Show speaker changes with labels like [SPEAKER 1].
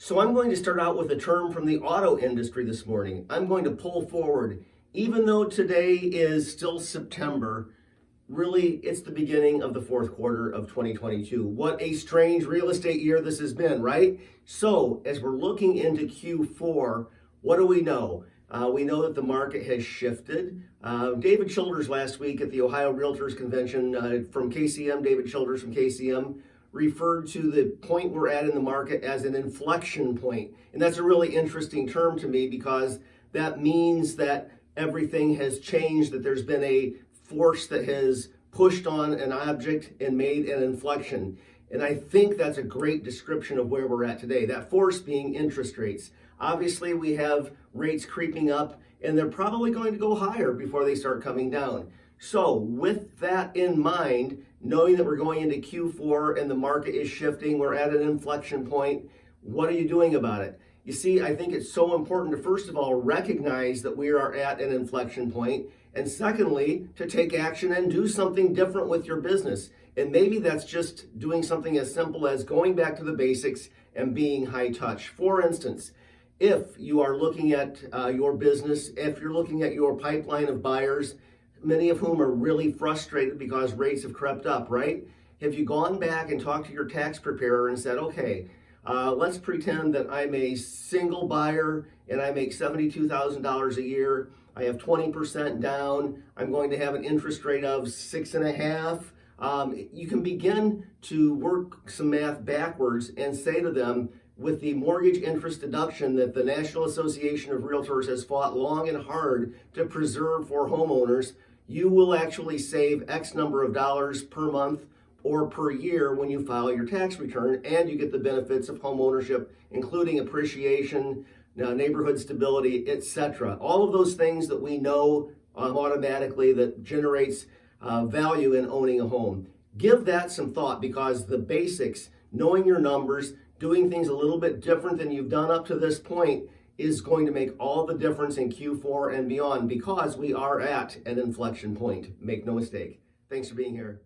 [SPEAKER 1] So I'm going to start out with a term from the auto industry this morning. I'm going to pull forward, even though today is still September, really it's the beginning of the fourth quarter of 2022. What a strange real estate year this has been, right? So as we're looking into Q4, what do we know? We know that the market has shifted. David Childers last week at the Ohio Realtors Convention from KCM, David Childers from KCM, referred to the point we're at in the market as an inflection point. And that's a really interesting term to me because that means that everything has changed, that there's been a force that has pushed on an object and made an inflection. And I think that's a great description of where we're at today. That force being interest rates. Obviously, we have rates creeping up, and they're probably going to go higher before they start coming down. So with that in mind, knowing that we're going into Q4 and the market is shifting, we're at an inflection point, what are you doing about it? You see, I think it's so important to, first of all, recognize that we are at an inflection point, and secondly, to take action and do something different with your business. And maybe that's just doing something as simple as going back to the basics and being high touch. For instance, if you are looking at your business, if you're looking at your pipeline of buyers, many of whom are really frustrated because rates have crept up, right? Have you gone back and talked to your tax preparer and said, okay, let's pretend that I'm a single buyer and I make $72,000 a year. I have 20% down. I'm going to have an interest rate of 6.5%. You can begin to work some math backwards and say to them, with the mortgage interest deduction that the National Association of Realtors has fought long and hard to preserve for homeowners, you will actually save X number of dollars per month or per year when you file your tax return, and you get the benefits of home ownership, including appreciation, neighborhood stability, etc. All of those things that we know automatically that generates value in owning a home. Give that some thought, because the basics, knowing your numbers, doing things a little bit different than you've done up to this point, is going to make all the difference in Q4 and beyond, because we are at an inflection point. Make no mistake. Thanks for being here.